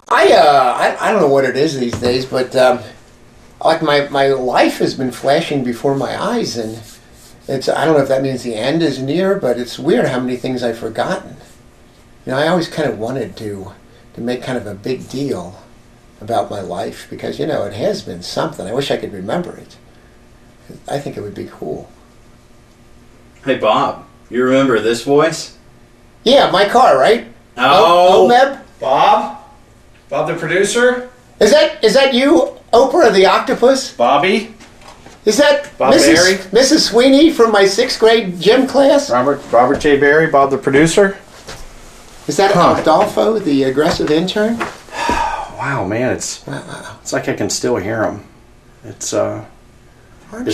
I don't know what it is these days, but like my life has been flashing before my eyes, and I don't know if that means the end is near, but it's weird how many things I've forgotten. I always kind of wanted to make kind of a big deal about my life because it has been something. I wish I could remember it. I think it would be cool. Hey Bob, you remember this voice? Yeah, my car, right? Oh, Meb? Bob the producer? Is that you, Oprah the Octopus? Bobby? Is that Bob Berry? Mrs. Sweeney from my 6th grade gym class? Robert J. Berry, Bob the producer? Is that Adolfo, the aggressive intern? Wow, man, it's like I can still hear him. It's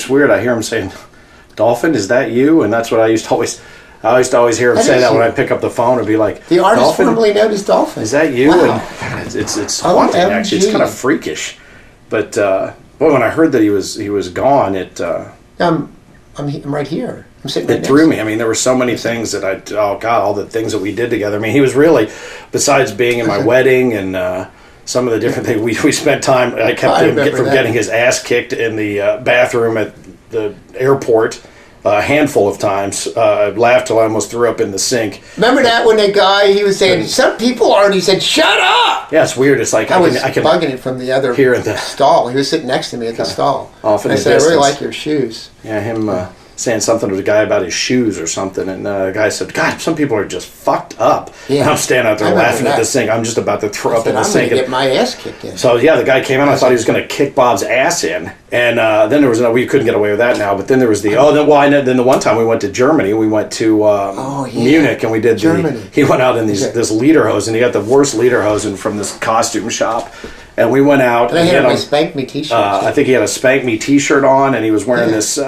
weird. I hear him saying, "Dolphin, is that you?" And that's what I used to always hear him say that when I pick up the phone and be like, the artist Dolphin, formerly known as Dolphin. Is that you? Wow. And God, it's haunting actually. It's kind of freakish. But when I heard that he was gone, I'm right here. I'm sitting right it threw me. I mean, there were so many things that all the things that we did together. I mean, he was really, besides being in my wedding and some of the different things, we spent time, I kept him from getting his ass kicked in the bathroom at the airport a handful of times. I laughed till I almost threw up in the sink. Remember that when he was saying, some people already said, shut up! Yeah, it's weird. It's like I was bugging it from the other stall. He was sitting next to me at the stall. Off in I the said, distance. I really like your shoes. Yeah, him saying something to the guy about his shoes or something, and the guy said, God, some people are just fucked up. Yeah. And I'm standing out there laughing at the sink. I'm just about to throw up in the sink. I'm going to get my ass kicked in. So, yeah, the guy came out. I thought he was going to kick Bob's ass in. And then there was we couldn't get away with that now. But then there was then the one time we went to Germany. We went to Munich, and we did Germany. He went out in this lederhosen, and he got the worst lederhosen from this costume shop. And we went out. And I had my Spank Me t-shirt. I think he had a Spank Me t-shirt on, and he was wearing this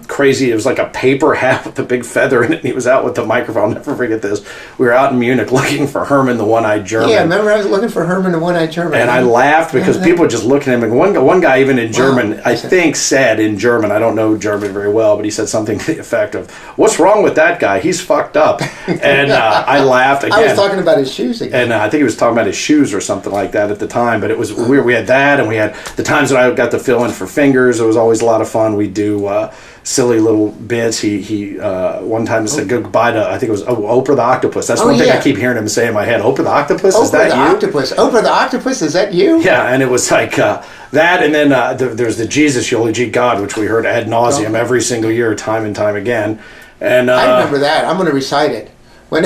crazy, it was like a paper hat with a big feather in it, and he was out with the microphone. I'll never forget this. We were out in Munich looking for Herman the One-Eyed German. Yeah, remember I was looking for Herman the One-Eyed German. And I laughed because people were just looking at him. And one guy even in German, I think said in German, I don't know German very well, but he said something to the effect of, "What's wrong with that guy? He's fucked up." And I laughed again. I was talking about his shoes again. And I think he was talking about his shoes or something like that at the time. But it was weird. We had that, and we had the times that I got to fill in for Fingers. It was always a lot of fun. We'd do silly little bits. He one time said goodbye to, I think it was Oprah the Octopus. That's one thing I keep hearing him say in my head. Oprah the Octopus? Is that you? Oprah the Octopus, is that you? Yeah, and it was like that, and then there's the Jesus, Eulogy God, which we heard ad nauseum every single year, time and time again. And I remember that. I'm going to recite it. When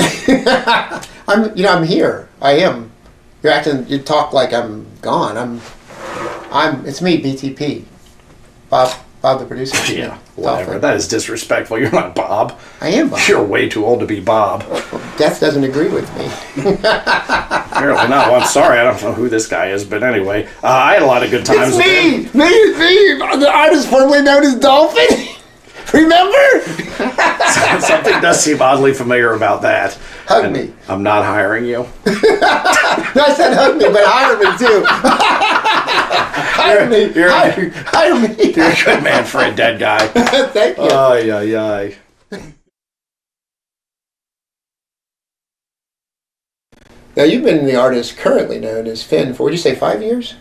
I'm here. I am. You talk like I'm gone. It's me, BTP. Bob the producer. Yeah, whatever. Dolphin. That is disrespectful. You're not Bob. I am Bob. You're way too old to be Bob. Death doesn't agree with me. Apparently not. Well, I'm sorry. I don't know who this guy is, but anyway, I had a lot of good times. It's me, the artist formerly known as Dolphin. Remember? Something does seem oddly familiar about that. Hug me. I'm not hiring you. No, I said hug me, but hire me too. Hire me. You're a good man for a dead guy. Thank you. Ay. Now, you've been the artist currently known as Finn for, would you say 5 years?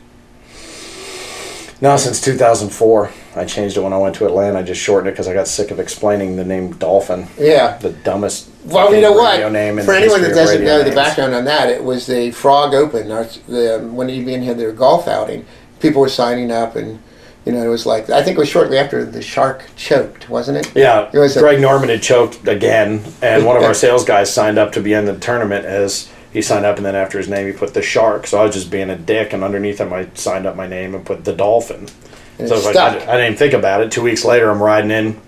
No, since 2004. I changed it when I went to Atlanta. I just shortened it because I got sick of explaining the name Dolphin. Yeah. The dumbest well, you know what? name in For the anyone that doesn't know names. the background on that, it was the Frog Open. When EBN had their golf outing, people were signing up, and it was like, I think it was shortly after the shark choked, wasn't it? Yeah. It was Greg Norman had choked again, and one of our sales guys signed up to be in the tournament as he signed up, and then after his name he put the shark. So I was just being a dick, and underneath him I signed up my name and put the Dolphin. And so I didn't even think about it. 2 weeks later, I'm riding in,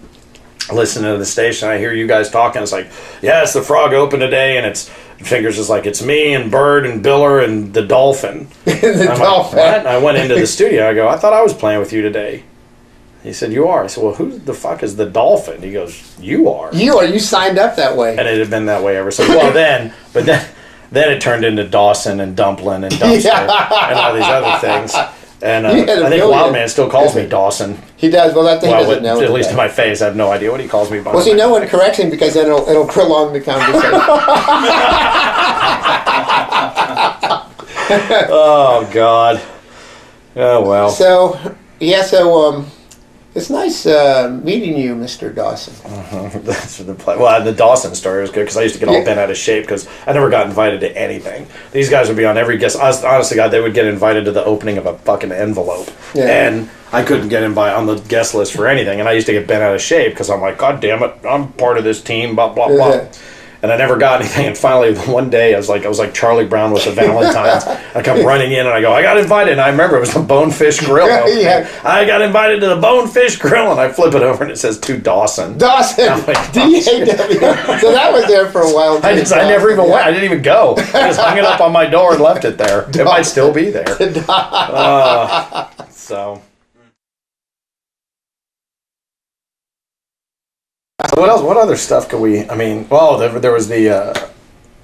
listening to the station. I hear you guys talking. It's like, yeah, it's the Frog Open today, and Fingers is like, it's me and Bird and Biller and the Dolphin. Dolphin. Like, what? I went into the studio. I go, I thought I was playing with you today. He said, you are. I said, well, who the fuck is the Dolphin? He goes, you are. You are. You signed up that way. And it had been that way ever since. Well, then it turned into Dawson and Dumplin' and Dumpster and all these other things. And I think Wildman still calls me Dawson. He does. Well, that thing doesn't know. At least to my face, I have no idea what he calls me by. Well, see, no one corrects him because then it'll prolong the conversation. Oh God. Oh well. So it's nice meeting you, Mr. Dawson. That's the Dawson story was good because I used to get all bent out of shape because I never got invited to anything. These guys would be on every guest. Honestly, God, they would get invited to the opening of a fucking envelope, and I couldn't get on the guest list for anything. And I used to get bent out of shape because I'm like, God damn it, I'm part of this team. Blah blah blah. And I never got anything. And finally, one day, I was like Charlie Brown with the Valentines. I come running in and I go, I got invited. And I remember it was the Bonefish Grill. I got invited to the Bonefish Grill. And I flip it over and it says to Dawson. Dawson. D-A-W. So that was there for a while. I never even went. I didn't even go. I just hung it up on my door and left it there. Dawson. It might still be there. So what else? What other stuff could we? I mean, there was the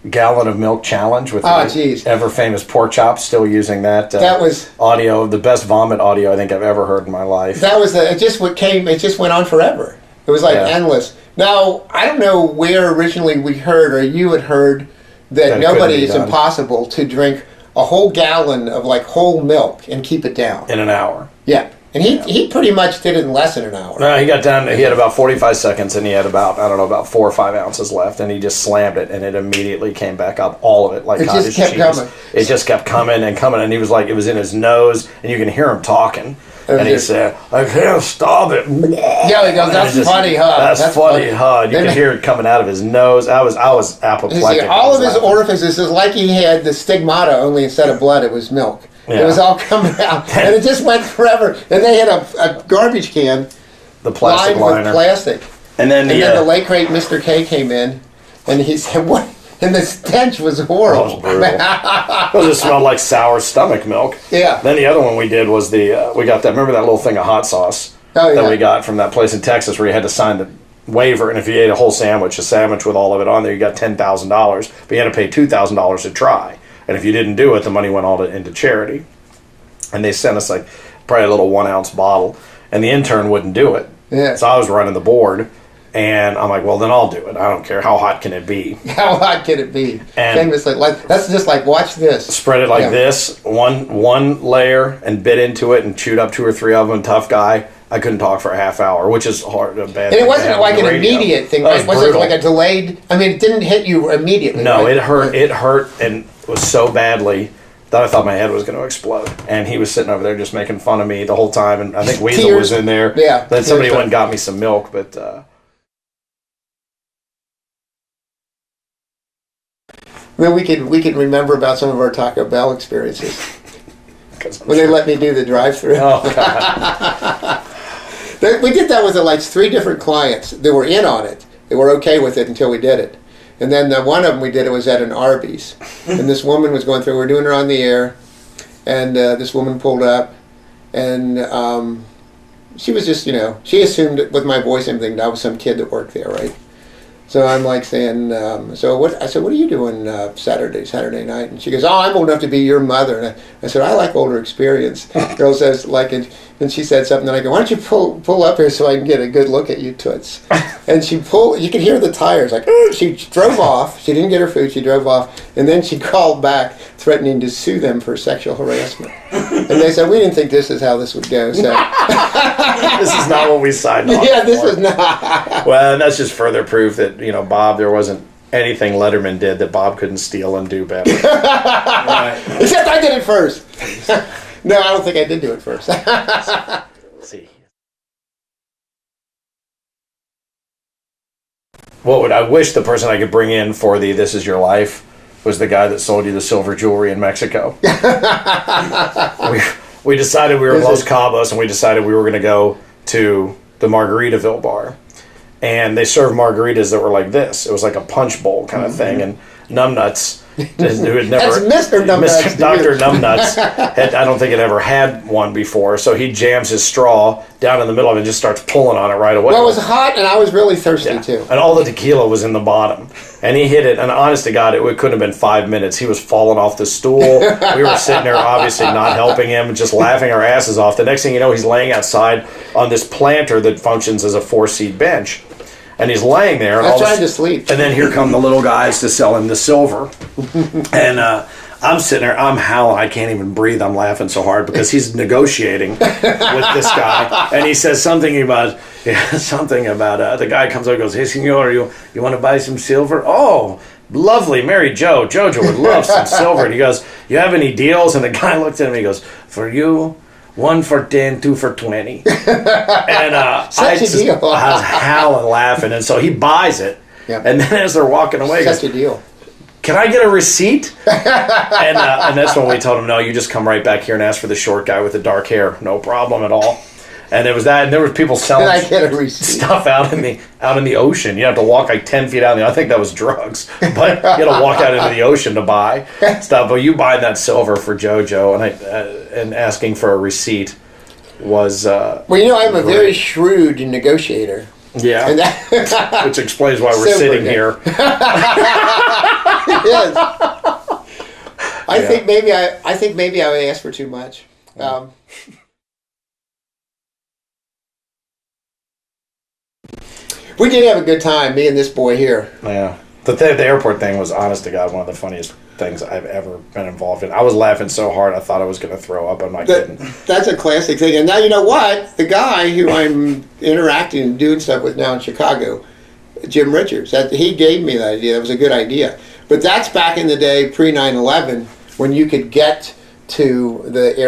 gallon of milk challenge with the ever famous pork chops. Still using that. That was audio, the best vomit audio I think I've ever heard in my life. That was it. Just went on forever. It was like endless. Now I don't know where originally we heard or you had heard that it's impossible to drink a whole gallon of like whole milk and keep it down in an hour. Yeah. And he pretty much did it in less than an hour. No, he got down. He had about 45 seconds, and he had about 4 or 5 ounces left, and he just slammed it, and it immediately came back up, all of it, like cottage cheese. It just kept coming. It just kept coming and coming, and he was like, it was in his nose, and you can hear him talking. And he said, I can't stop it. Yeah, he goes, that's funny, huh? That's funny, huh? You can hear it coming out of his nose. I was apoplectic. All of his orifices is like he had the stigmata, only instead of blood, it was milk. Yeah. It was all coming out, and it just went forever. And they had a garbage can, the plastic lined with plastic. And then the late great Mr. K came in, and he said, "What?" And the stench was horrible. It just smelled like sour stomach milk. Yeah. Then the other one we did was we got that. Remember that little thing of hot sauce that we got from that place in Texas where you had to sign the waiver, and if you ate a whole sandwich, a sandwich with all of it on there, you got $10,000, but you had to pay $2,000 to try. And if you didn't do it, the money went all into charity. And they sent us like probably a little 1 ounce bottle, and the intern wouldn't do it. Yeah. So I was running the board, and I'm like, well, then I'll do it. I don't care. How hot can it be? How hot can it be? And famously, that's just like, watch this. Spread it like this, one layer, and bit into it, and chewed up 2 or 3 of them. Tough guy. I couldn't talk for a half hour, which is hard. And it wasn't like an immediate thing, right? Was it like a delayed? I mean, it didn't hit you immediately. No, right? It hurt. It hurt, and it was so badly that I thought my head was going to explode. And he was sitting over there just making fun of me the whole time. And I think Weasel was in there. Yeah. Then somebody went and got me some milk, but. Then we could remember about some of our Taco Bell experiences when they let me do the drive-thru. Oh God. We did that with like 3 different clients that were in on it. They were okay with it until we did it. And then one of them we did it was at an Arby's. And this woman was going through, we were doing her on the air, and this woman pulled up, and she was just, she assumed with my voice and everything that I was some kid that worked there, right? So I'm like saying, I said, what are you doing Saturday night? And she goes, oh, I'm old enough to be your mother. And I said, I like older experience. Girl says, and she said something, and I go, why don't you pull up here so I can get a good look at you toots? And you could hear the tires, like, she drove off. She didn't get her food, she drove off. And then she called back, threatening to sue them for sexual harassment. And they said, we didn't think this is how this would go. So this is not what we signed off Yeah, this is not. Well, and that's just further proof that, Bob, there wasn't anything Letterman did that Bob couldn't steal and do better. Right. Except I did it first. No, I don't think I did do it first. See. I wish the person I could bring in for the This Is Your Life was the guy that sold you the silver jewelry in Mexico. we decided we were in Los Cabos, and we decided we were going to go to the Margaritaville bar. And they served margaritas that were like this. It was like a punch bowl kind of thing. And Numbnuts, who had never... That's Mr. Numbnuts. Dr. Numbnuts, I don't think had ever had one before. So he jams his straw down in the middle of it and just starts pulling on it right away. Well, it was hot, and I was really thirsty, too. And all the tequila was in the bottom. And he hit it, and honest to God, it couldn't have been 5 minutes. He was falling off the stool. We were sitting there, obviously not helping him, just laughing our asses off. The next thing you know, he's laying outside on this planter that functions as a 4-seat bench. And he's laying there. And I was trying to sleep. And then here come the little guys to sell him the silver. And I'm sitting there, I'm howling, I can't even breathe, I'm laughing so hard because he's negotiating with this guy. And he says something about the guy comes up and goes, hey, senor, you want to buy some silver? Oh, lovely, Mary Jo. Jojo would love some silver. And he goes, you have any deals? And the guy looks at him and he goes, for you, 1 for 10, 2 for 20. And I was howling laughing. And so he buys it. Yep. And then as they're walking away, he Such goes, a deal. can I get a receipt? And that's when we told him, no, you just come right back here and ask for the short guy with the dark hair. No problem at all. And it was that, and there were people selling stuff out in the ocean. You have to walk like 10 feet out. I think that was drugs, but you had to walk out into the ocean to buy stuff. But you buying that silver for JoJo and asking for a receipt was well, I'm a very shrewd negotiator. Yeah, and that, which explains why we're sitting here. Yes. I think maybe I would ask for too much. We did have a good time, me and this boy here. Yeah. The airport thing was, honest to God, one of the funniest things I've ever been involved in. I was laughing so hard I thought I was going to throw up. I'm not kidding. That's a classic thing. And now you know what? The guy who I'm interacting and doing stuff with now in Chicago, Jim Richards, he gave me that idea. That was a good idea. But that's back in the day, pre 9/11, when you could get to the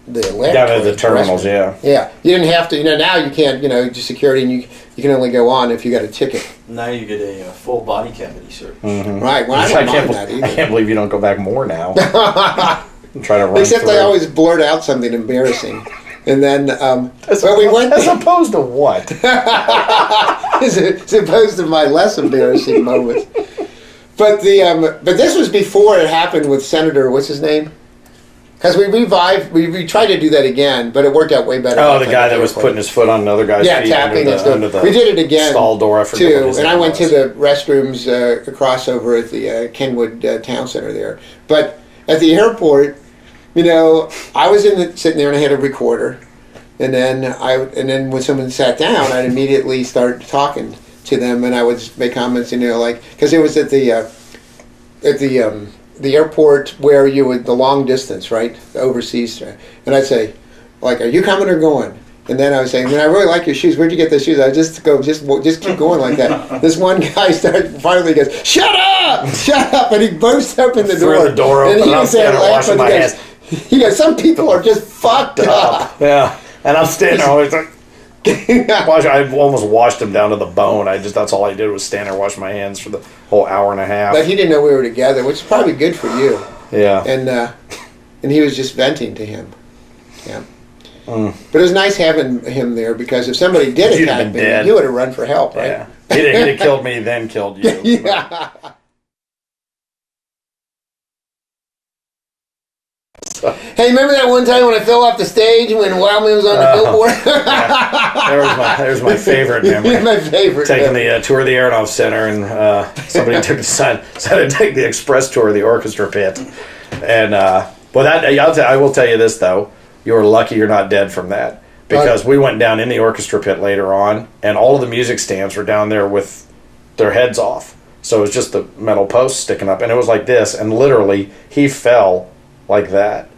Atlantic down at the terminals, yeah. Yeah, you didn't have to. Now you can't. Just security, and you can only go on if you got a ticket. Now you get a full body cavity search. Mm-hmm. Right. Well, I don't mind that either. I can't believe you don't go back more now. Try to run Except through. I always blurt out something embarrassing, and then we went. As opposed to what? As opposed to my less embarrassing moments. But but this was before it happened with Senator. What's his name? Because we tried to do that again, but it worked out way better. Oh, the guy that was putting his foot on another guy's feet tapping under the we did it again. Stall door, I forget too. And I went to the restrooms across over at the Kenwood Town Center there. But at the airport, I was sitting there and I had a recorder, and then when someone sat down, I'd immediately start talking to them, and I would make comments, because it was at the airport where you would the long distance, right, the overseas, and I'd say, are you coming or going? And then I was saying, I really like your shoes. Where'd you get those shoes? I just keep going like that. This one guy finally goes, shut up, and he burst open the door. Threw the door open. And he I'm was there washing my laughing. He goes, some people are just fucked up. Yeah, and I'm standing there always like. I almost washed him down to the bone. That's all I did was stand there and wash my hands for the whole hour and a half. But he didn't know we were together, which is probably good for you. Yeah. And he was just venting to him. Yeah. Mm. But it was nice having him there, because if somebody did attack me, you would have run for help, right? Yeah. He'd have killed me, then killed you. Yeah. Hey, remember that one time when I fell off the stage when Wildman was on the billboard? There's my favorite memory. My favorite. Taking the tour of the Aeronaut Center, and somebody took decided to take the express tour of the orchestra pit. And I will tell you this though, you were lucky you're not dead from that, because we went down in the orchestra pit later on, and all of the music stands were down there with their heads off. So it was just the metal posts sticking up, and it was like this, and literally he fell like that.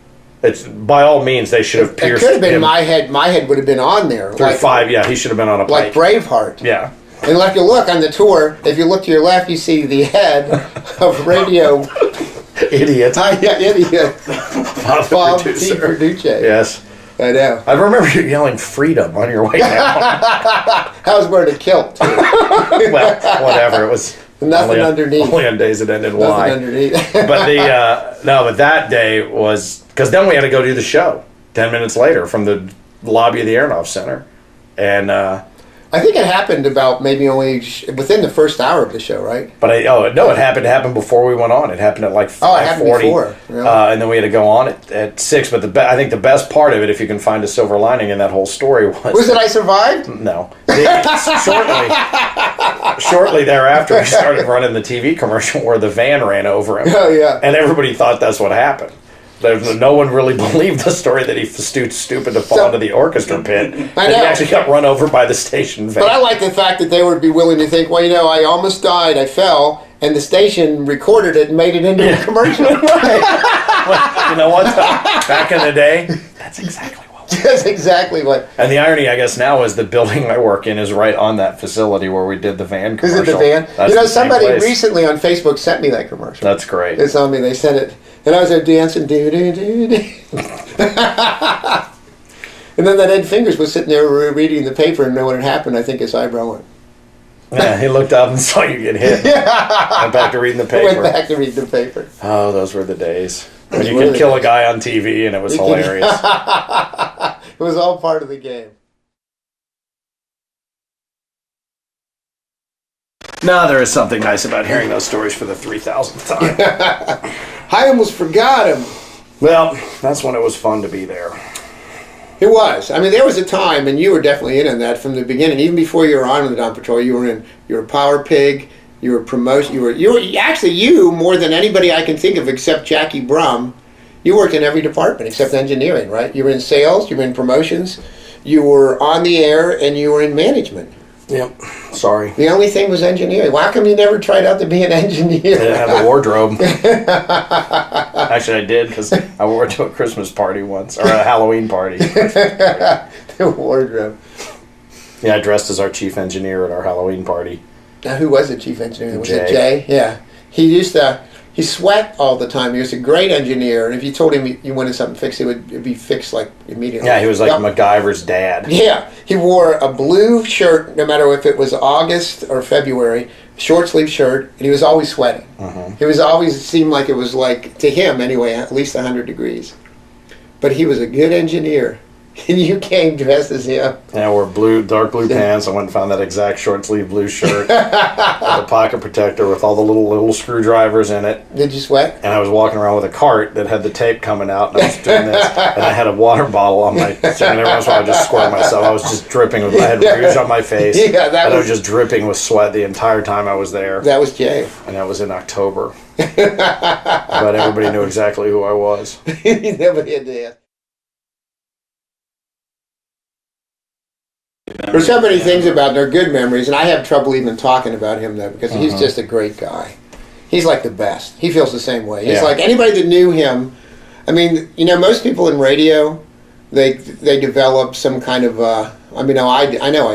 It's by all means they should have pierced. It could have been him. my head. My head would have been on there. Through 5, yeah, he should have been on a like pike. Braveheart. Yeah. And if you look on the tour, if you look to your left, you see the head of radio Idiot. yeah, idiot. Bob T. Producer. Produce. Yes. I know. I remember you yelling freedom on your way down. I was wearing a kilt too. Well, whatever. It was nothing underneath. Only on days it ended Nothing Y. underneath. But but that day was, because then we had to go do the show 10 minutes later from the lobby of the Aeronaut Center, and I think it happened about maybe only within the first hour of the show, right? But it happened before we went on. It happened at like 5:40. It happened before. Really? And then we had to go on at 6. But I think the best part of it, if you can find a silver lining in that whole story, was that I survived? No. Shortly thereafter, we started running the TV commercial where the van ran over him. Oh yeah. And everybody thought that's what happened. no one really believed the story that he was too stupid to fall into the orchestra pit. I And know. he actually got run over by the station van. But I like the fact that they would be willing to think, well, I almost died, I fell, and the station recorded it and made it into a commercial. Well, you know what? Back in the day, that's exactly what. That's exactly what. And the irony, I guess, now is the building I work in is right on that facility where we did the van Is commercial. it the van? That's the same Somebody place. recently on Facebook sent me that commercial. That's great. It's on me. They sent it, and I was there dancing, do do do do. And then that Ed Fingers was sitting there reading the paper, and know what had happened. I think his eyebrow went. Yeah, he looked up and saw you get hit. Went back to reading the I went paper. back to read the paper. Oh, those were the days. When Those you were could the kill a days. guy on TV and it was hilarious. It was all part of the game. No, there is something nice about hearing those stories for the 3,000th time. I almost forgot him. Well, that's when it was fun to be there. It was. I mean, there was a time, and you were definitely in on that from the beginning. Even before you were on the Dawn Patrol, you were a Power Pig. You were promotion. You were actually you more than anybody I can think of except Jackie Brum. You worked in every department except engineering, right? You were in sales. You were in promotions. You were on the air, and you were in management. Yep. Sorry. The only thing was engineering. Why come you never tried out to be an engineer? I didn't have a wardrobe. Actually, I did because I wore it to a Christmas party once, or a Halloween party. The wardrobe. Yeah, I dressed as our chief engineer at our Halloween party. Now, who was the chief engineer? Was it Jay. Jay? Yeah. He sweat all the time. He was a great engineer, and if you told him you wanted something fixed, it'd be fixed like immediately. Yeah, he was like Yep. MacGyver's dad. Yeah, he wore a blue shirt, no matter if it was August or February, short sleeve shirt, and he was always sweating. He was always, it seemed like it was like, to him anyway, at least 100 degrees. But he was a good engineer, and you came dressed as him. Yeah, I wore dark blue pants. I went and found that exact short sleeve blue shirt with a pocket protector with all the little screwdrivers in it. Did you sweat? And I was walking around with a cart that had the tape coming out, and I was doing this. And I had a water bottle on my. And every once in a while, I just squirt myself. I was just dripping. I had rouge on my face. Yeah, that and I was- was just dripping with sweat the entire time I was there. That was Jay. And that was in October. But everybody knew exactly who I was. Nobody had to ask. There's so many things about they're good memories, and I have trouble even talking about him though because he's just a great guy. He's like the best. He feels the same way. He's Yeah. like anybody that knew him. I mean, most people in radio, they develop some kind of. I know I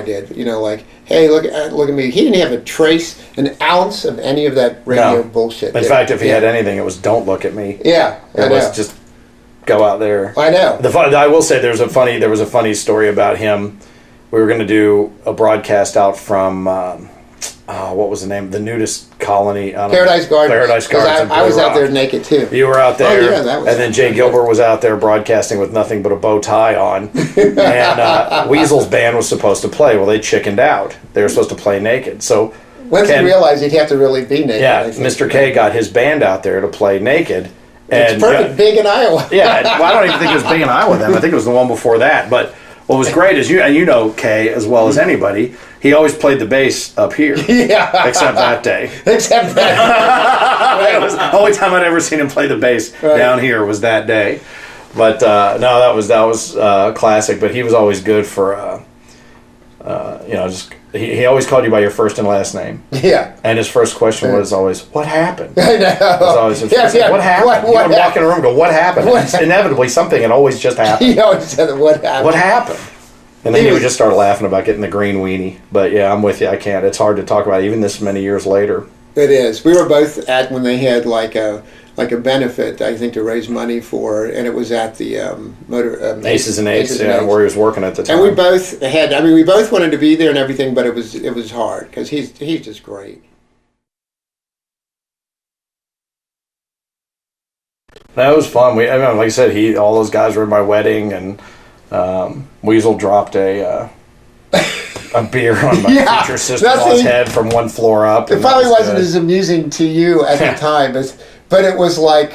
did. Like, hey, look at me. He didn't have an ounce of any of that radio No. bullshit. In fact, if he had anything, it was "Don't look at me." Yeah, I It was know. just go out there. I know. I will say there was a funny story about him. We were going to do a broadcast out from what was the name? The nudist colony. Paradise Gardens. Paradise 'Cause Gardens. I was Blue out there Rock. naked too. You were out there, Oh, yeah, that was and then Jay Gilbert was out there broadcasting with nothing but a bow tie on. And Weasel's band was supposed to play. Well, they chickened out. They were supposed to play naked. So Once Ken- you realize you'd have to really be naked. yeah, I think. Mr. K got his band out there to play naked. It's And perfect, big in Iowa. yeah, well, I don't even think it was big in Iowa then. I think it was the one before that. But what was great is you know Kay as well as anybody. He always played the bass up here, Yeah. except that day. Except that. It was the only time I'd ever seen him play the bass Right. down here was that day. But no, that was classic. But he was always good for just he always called you by your first and last name. Yeah. And his first question was always, "What happened?" I know. It was always his Yeah, first, yeah. "What happened?" What He would walk happened? in a room and go, "What happened?" What It's inevitably something had always just happened. He always said, what happened? What happened? And then He he would was- just start laughing about getting the green weenie. But yeah, I'm with you. I can't. It's hard to talk about even this many years later. It is. We were both at when they had like a benefit, I think, to raise money for, and it was at the Aces and Eights, yeah, where he was working at the time. And we both had. I mean, we both wanted to be there and everything, but it was hard because he's just great. That was fun. Like I said, all those guys were at my wedding, and Weasel dropped a beer on my Yeah, future sister-in-law's nothing- head from one floor up. It and that probably was wasn't good. as amusing to you at the time, but it was like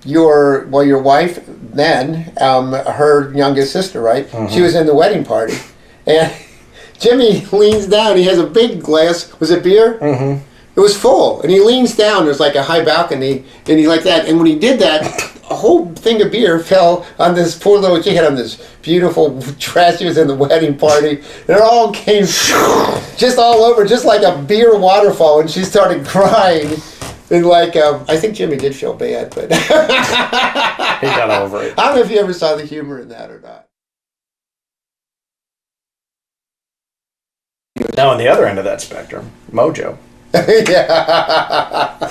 your wife then, her youngest sister, right? Mm-hmm. She was in the wedding party, and Jimmy leans down. He has a big glass. Was it beer? Mm-hmm. It was full, and he leans down. There's like a high balcony, and he like that. And when he did that, a whole thing of beer fell on this poor little, she had on this beautiful dress. She was in the wedding party. And it all came just all over, just like a beer waterfall. And she started crying. And like, I think Jimmy did feel bad, but He got over it. I don't know if you ever saw the humor in that or not. Now, on the other end of that spectrum, Mojo. Yeah.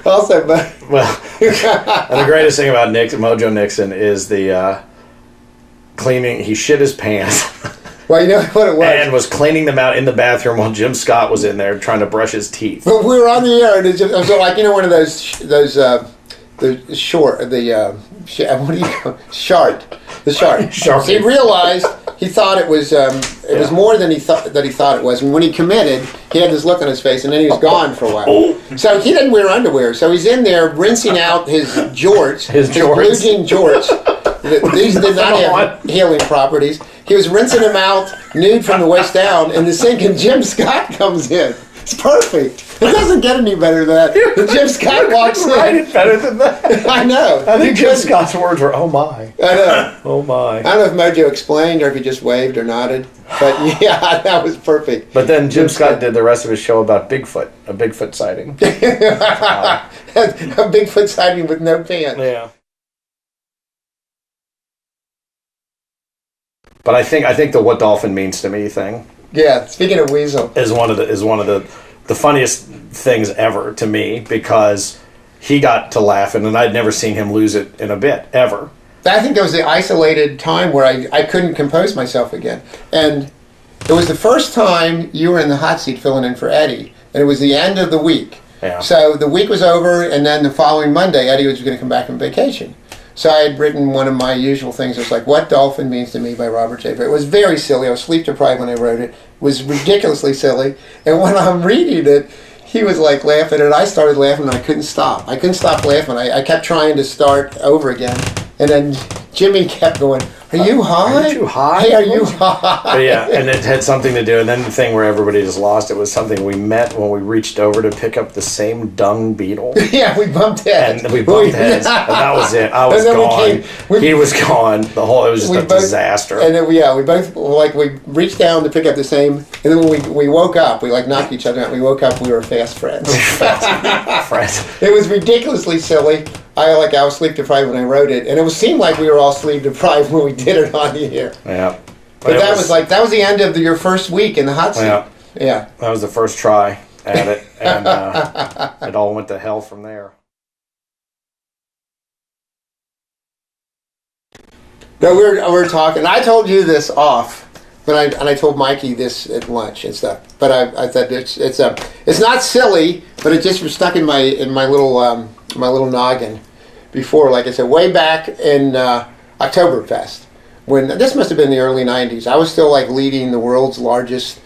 Also, but Well, and the greatest thing about Mojo Nixon is the cleaning. He shit his pants well, you know what it was. and was cleaning them out in the bathroom while Jim Scott was in there trying to brush his teeth. But we were on the air, and it just, so like, you know, one of those the short, what do you call it? Shard, the shark. Shark. So he realized he thought it was was more than he thought it was, and when he committed, he had this look on his face, and then he was gone for a while. So he didn't wear underwear, so he's in there rinsing out his jorts, his blue jean jorts. These did not have healing properties. He was rinsing them out nude from the waist down, and the sink, and Jim Scott comes in. It's perfect. It doesn't get any better than that. And Jim Scott walks in. Write it better than that. I know. I think Jim Scott's words were, "Oh my." I know. Oh my. I don't know if Mojo explained or if he just waved or nodded, but yeah, that was perfect. But then Jim Scott did the rest of his show about Bigfoot, a Bigfoot sighting. A Bigfoot sighting with no pants. Yeah. But I think the "what Dolphin means to me" thing Yeah. Speaking of Weasel, is one of the funniest things ever to me, because he got to laughing and I'd never seen him lose it in a bit ever. I think there was the isolated time where I couldn't compose myself again, and it was the first time you were in the hot seat filling in for Eddie, and it was the end of the week. Yeah. So the week was over, and then the following Monday, Eddie was going to come back from vacation. So I had written one of my usual things. It was like, "What Dolphin Means to Me" by Robert J. It was very silly. I was sleep deprived when I wrote it. It was ridiculously silly. And when I'm reading it, he was like laughing, and I started laughing, and I couldn't stop. I couldn't stop laughing. I kept trying to start over again. And then Jimmy kept going, "Are you high? Are you high? Hey, are you high?" But yeah, and it had something to do, and then the thing where everybody just lost it was something we met when we reached over to pick up the same dung beetle. Yeah, we bumped heads. And we bumped heads, and that was it. I was gone. He was gone. It was just a disaster. And then we both, like, we reached down to pick up the same, and then when we woke up, we like knocked each other out. We woke up, we were fast friends. Friends. It was ridiculously silly. I was sleep deprived when I wrote it, and it seemed like we were all sleep deprived when we did it on the air. Yeah. But that was the end of your first week in the hot seat. Yeah. Yeah. That was the first try at it, and it all went to hell from there. No, we were talking. I told you this off, but I told Mikey this at lunch and stuff. But I thought it's not silly, but it just was stuck in my little noggin before. Like I said, way back in Oktoberfest, when this must have been the early '90s. I was still like leading the world's largest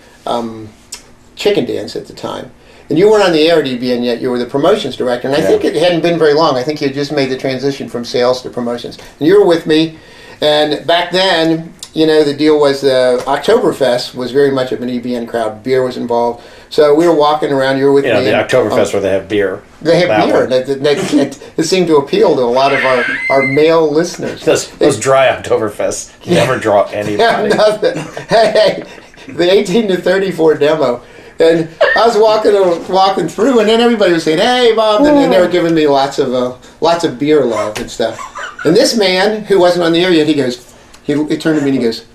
chicken dance at the time. And you weren't on the air at EBN yet. You were the promotions director, and I think it hadn't been very long. I think you had just made the transition from sales to promotions. And you were with me. And back then, the deal was the Oktoberfest was very much of an EBN crowd. Beer was involved. So we were walking around. You were with me. The Oktoberfest where they have beer. They have beer. It seemed to appeal to a lot of our male listeners. Those dry Oktoberfests never draw anybody. Nothing. Hey, the 18 to 34 demo. And I was walking through, and then everybody was saying, "Hey, Bob," and they were giving me lots of beer love and stuff. And this man, who wasn't on the air yet, he turned to me and he goes,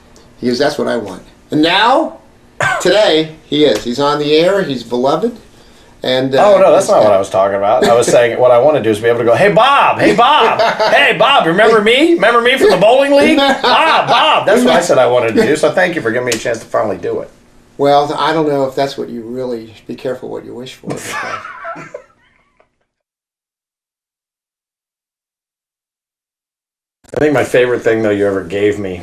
"That's what I want." And now, today, he is. He's on the air. He's beloved. And oh no, that's not what I was talking about. I was saying what I want to do is be able to go, "Hey Bob, hey Bob, hey Bob, remember me? Remember me from the bowling league? Bob." That's what I said I wanted to do. So thank you for giving me a chance to finally do it. Well, I don't know if that's what you really be careful what you wish for. I think my favorite thing though you ever gave me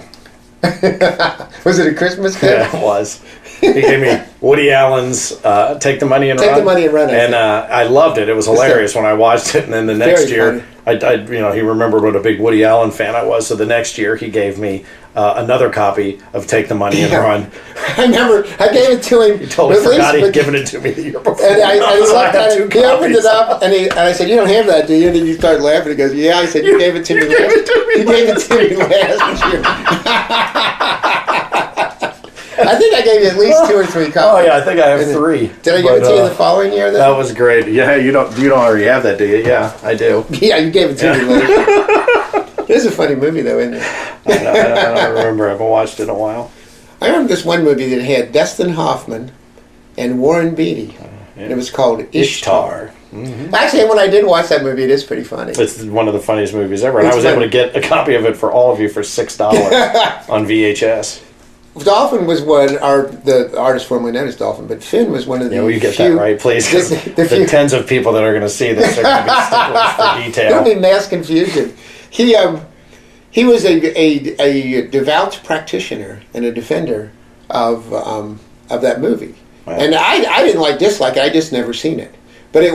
was it a Christmas gift? Yeah, it was. He gave me Woody Allen's "Take the Money and Run." Take the Money and Run. And I loved it. It was hilarious when I watched it. And then the next year, he remembered what a big Woody Allen fan I was. So the next year, he gave me another copy of "Take the Money and Run." I remember I gave it to him. He totally forgot he'd given it to me the year before. And I So looked at two it. He opened it up, and I said, "You don't have that, do you?" And he started laughing. He goes, "Yeah." I said, "You gave it to me last year." You gave it to me last year. I think I gave you at least 2 or 3 copies. Oh yeah, I think I have 3. Did I give it to you the following year? Then? That was great. Yeah, you don't already have that, do you? Yeah, I do. Yeah, you gave it to me later. It is a funny movie, though, isn't it? I don't remember. I haven't watched it in a while. I remember this one movie that had Dustin Hoffman and Warren Beatty. Yeah. And it was called Ishtar. Mm-hmm. Actually, when I did watch that movie, it is pretty funny. It's one of the funniest movies ever. And I was able to get a copy of it for all of you for $6 on VHS. Dolphin was the artist formerly known as Dolphin, but Finn was one of the will you get that right, please? Because the tens of people that are going to see this are going to be sticklers for detail. There'll be mass confusion. He was a devout practitioner and a defender of that movie. Wow. And I didn't dislike it. I just never seen it. But it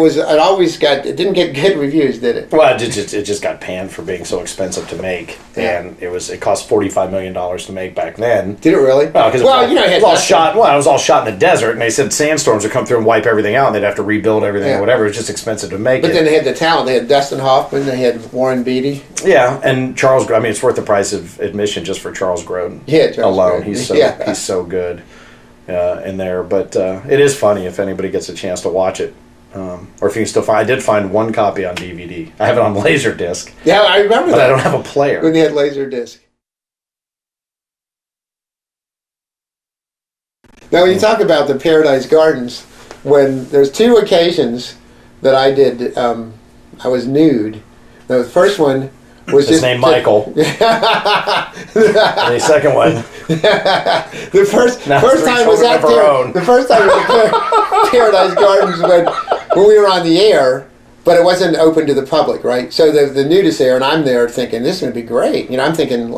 didn't get good reviews, did it? Well, it just got panned for being so expensive to make, and it cost $45 million to make back then. Did it really? Well, it was all shot in the desert, and they said sandstorms would come through and wipe everything out, and they'd have to rebuild everything or whatever. It was just expensive to make. But then they had the talent. They had Dustin Hoffman. They had Warren Beatty. Yeah, and Charles. I mean, it's worth the price of admission just for Charles Grodin. Yeah, Charles alone. Grodin. He's so good in there. But it is funny if anybody gets a chance to watch it. Or if you can still find, I did find one copy on DVD. I have it on Laserdisc. Yeah, I remember that. But I don't have a player. When they had Laserdisc. Now, when you talk about the Paradise Gardens, when there's 2 occasions that I did, I was nude. The first one was his name Michael. The second one. The first time was at the first time was at Paradise Gardens when we were on the air, but it wasn't open to the public, right? So the nudist there, and I'm there thinking this is going to be great. I'm thinking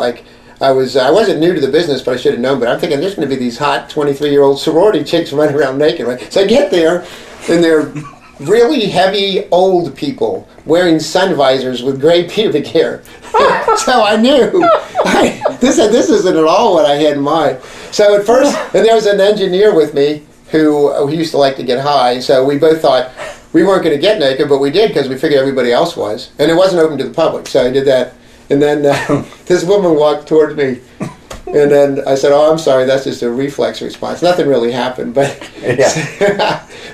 I wasn't new to the business, but I should have known. But I'm thinking there's going to be these hot 23-year-old sorority chicks running around naked, right? So I get there, and they're really heavy old people wearing sun visors with gray pubic hair. So I knew this isn't at all what I had in mind. So at first, and there was an engineer with me who used to like to get high. So we both thought we weren't going to get naked, but we did because we figured everybody else was, and it wasn't open to the public. So I did that, and then this woman walked towards me. And then I said, "Oh, I'm sorry. That's just a reflex response. Nothing really happened." But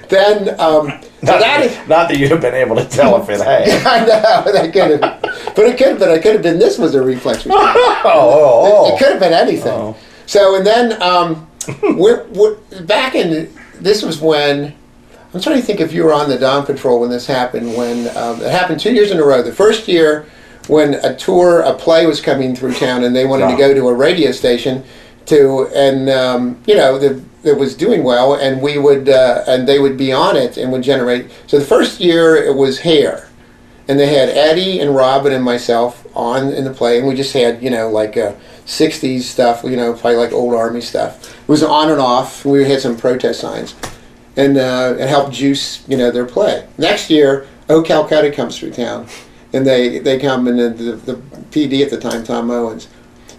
then, not that you'd have been able to tell if it had. I know that could have, but it could have been. This was a reflex response. It could have been anything. Oh. So and then we're back in. This was when I'm trying to think if you were on the Dawn Patrol when this happened. When it happened 2 years in a row. The first year, when a play was coming through town, and they wanted to go to a radio station that was doing well, and we would and they would be on it and would generate. So the first year it was Hair, and they had Eddie and Robin and myself on in the play, and we just had 60s stuff, probably like old army stuff. It was on and off. We had some protest signs, and it helped juice their play. Next year, Oh Calcutta comes through town. And they come, and the PD at the time, Tom Owens,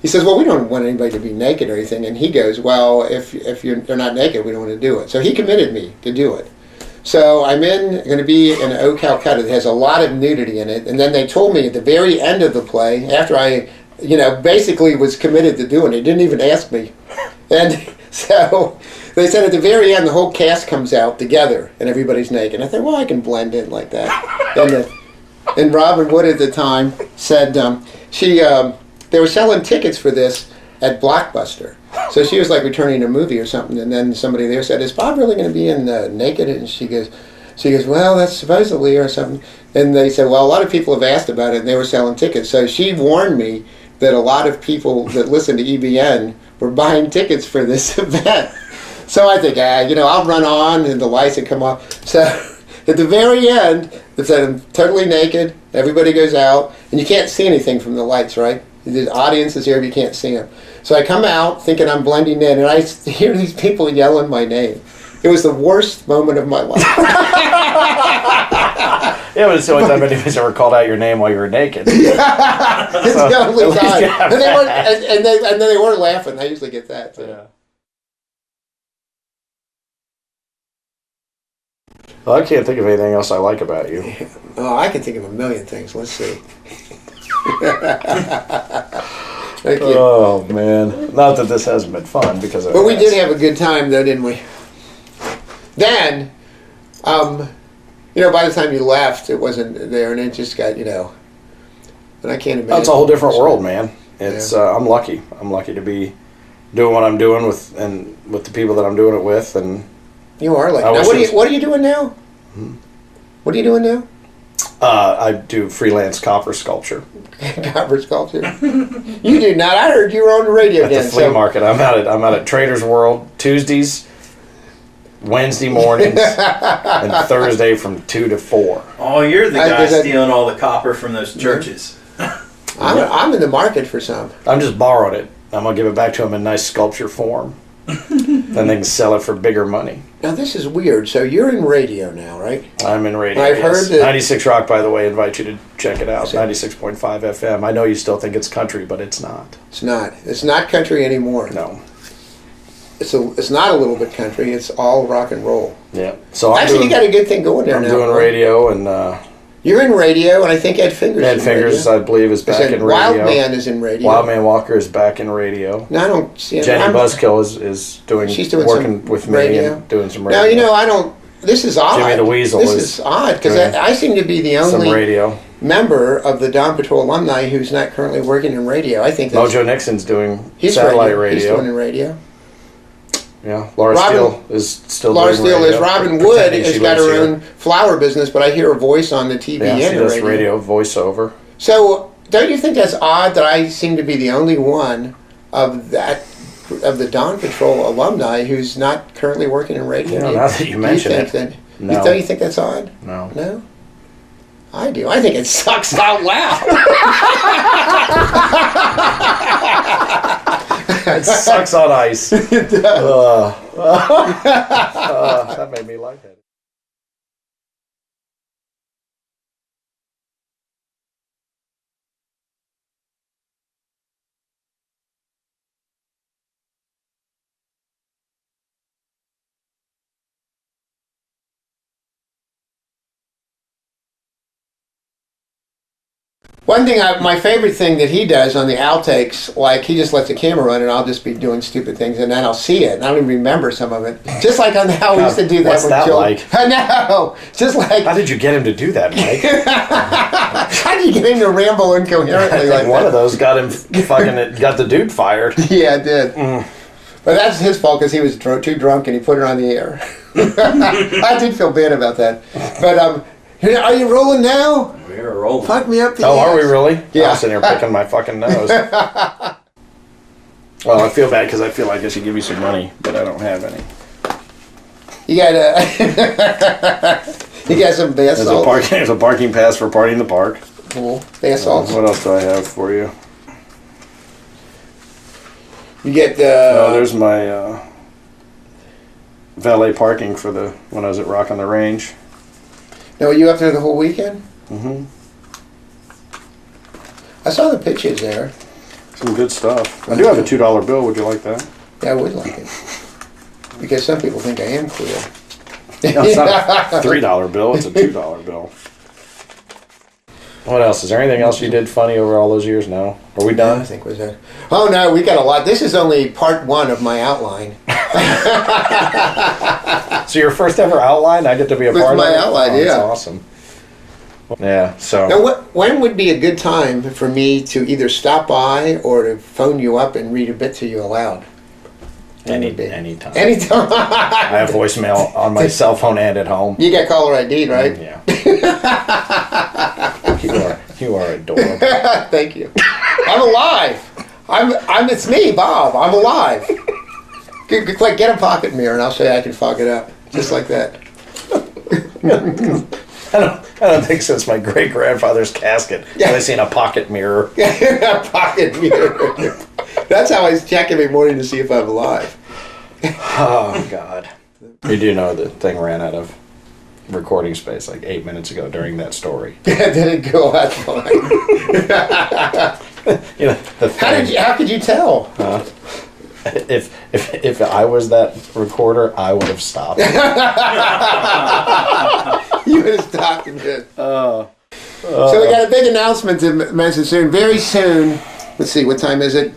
he says, "Well, we don't want anybody to be naked or anything." And he goes, "Well, if they're not naked, we don't want to do it." So he committed me to do it. So I'm going to be in Oh Calcutta that has a lot of nudity in it. And then they told me at the very end of the play, after I, basically was committed to doing it, they didn't even ask me. And so they said at the very end, the whole cast comes out together, and everybody's naked. I thought, well, I can blend in like that. And Robin Wood at the time said they were selling tickets for this at Blockbuster. So she was like returning a movie or something, and then somebody there said, "Is Bob really going to be in naked?" And she goes, "Well, that's supposedly," or something. And they said, "Well, a lot of people have asked about it, and they were selling tickets." So she warned me that a lot of people that listen to EBN were buying tickets for this event. So I think, I'll run on, and the lights would come off. So at the very end, it said I'm totally naked. Everybody goes out, and you can't see anything from the lights, right? The audience is here if you can't see them. So I come out thinking I'm blending in, and I hear these people yelling my name. It was the worst moment of my life. Yeah, but it's the only time anybody's ever called out your name while you were naked. Yeah, it's the only time. And then they weren't laughing. I usually get that. So. Yeah. Well, I can't think of anything else I like about you. Oh, I can think of a million things. Let's see. Thank you. Oh, man. Not that this hasn't been fun, because But we did have a good time, though, didn't we? Then, by the time you left, it wasn't there, and it just got, and I can't imagine. It's a whole different world, man. It's I'm lucky. I'm lucky to be doing what I'm doing with the people that I'm doing it with, and you are lucky. Now, what are you doing now? What are you doing now? I do freelance copper sculpture. Copper sculpture. You do not. I heard you were on the radio at the flea market. I'm out at Trader's World Tuesdays, Wednesday mornings, and Thursday from 2 to 4. Oh, you're the guy stealing all the copper from those churches. I'm in the market for some. I'm just borrowing it. I'm gonna give it back to them in nice sculpture form. Then they can sell it for bigger money. Now this is weird. So you're in radio now, right? I'm in radio. I've heard that 96 Rock, by the way. Invite you to check it out. 96.5 FM. I know you still think it's country, but it's not. It's not. It's not country anymore. No. It's not a little bit country. It's all rock and roll. Yeah. So you got a good thing going there now. I'm doing radio, and you're in radio, and I think Ed Fingers. Ed Fingers, I believe, is back in radio. Wildman is in radio. Wildman Walker is back in radio. No, I don't see it. Jenny Buzzkill is working with me radio. and doing some radio. Now I don't. This is odd. Jimmy the Weasel. This is odd because I seem to be the only member of the Dawn Patrol alumni who's not currently working in radio. I think Mojo Nixon's doing satellite radio. He's doing in radio. Yeah, Laura Steele is still doing radio. Laura Steele is. Robin Wood has got her own flower business, but I hear her voice on the TV and she does radio voiceover. So, don't you think that's odd that I seem to be the only one of the Dawn Patrol alumni who's not currently working in radio? Now that you mention it. No. Don't you think that's odd? No. No? I do. I think it sucks out loud. It sucks on ice. It does. That made me like that. One thing, my favorite thing that he does on the outtakes, like he just lets the camera run and I'll just be doing stupid things and then I'll see it and I don't even remember some of it. Just like on how we used to do that with Joe. Like? I know. Just like. How did you get him to do that, Mike? How did you get him to ramble incoherently like one of those got him got the dude fired. Yeah, it did. But that's his fault because he was too drunk and he put it on the air. I did feel bad about that. But are you rolling now? We're rolling. Fuck me up the ass. Are we really? Yeah. I'm sitting here picking my fucking nose. Well, I feel bad because I feel like I should give you some money, but I don't have any. You got you got some bath salts. There's a parking pass for Party in the Park. Cool. Bath salts. What else do I have for you? You get there's my valet parking for when I was at Rock on the Range. Now, were you up there the whole weekend? Mm-hmm. I saw the pictures there. Some good stuff. I do have a $2 bill. Would you like that? Yeah, I would like it. Because some people think I am cool. No, it's not a $3 bill. It's a $2 bill. What else? Is there anything else you did funny over all those years? No? Are we done? I think was that. Oh, no, we got a lot. This is only part one of my outline. So your first ever outline? I get to be a part of it? my outline, yeah. That's awesome. Yeah, so... Now, when would be a good time for me to either stop by or to phone you up and read a bit to you aloud? Anytime. Anytime. I have voicemail on my cell phone and at home. You got caller ID, right? Yeah. You are adorable. Thank you. I'm alive. It's me, Bob. I'm alive. Get a pocket mirror and I'll show you I can fog it up. Just like that. I don't think since my great grandfather's casket have I seen a pocket mirror. A pocket mirror. That's how I check every morning to see if I'm alive. Oh, God. You do know the thing ran out of recording space like 8 minutes ago during that story. Did it go? That's fine. You know, the thing, How could you tell? if I was that recorder, I would have stopped. You would have stopped and just. So we got a big announcement to mention soon. Very soon. Let's see, what time is it?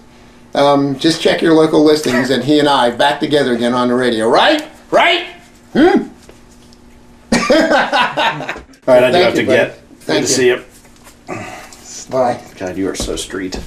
Just check your local listings, and he and I back together again on the radio. Right? Right? Hmm? All right, I do have to get. Good to see you. Bye. God, you are so street.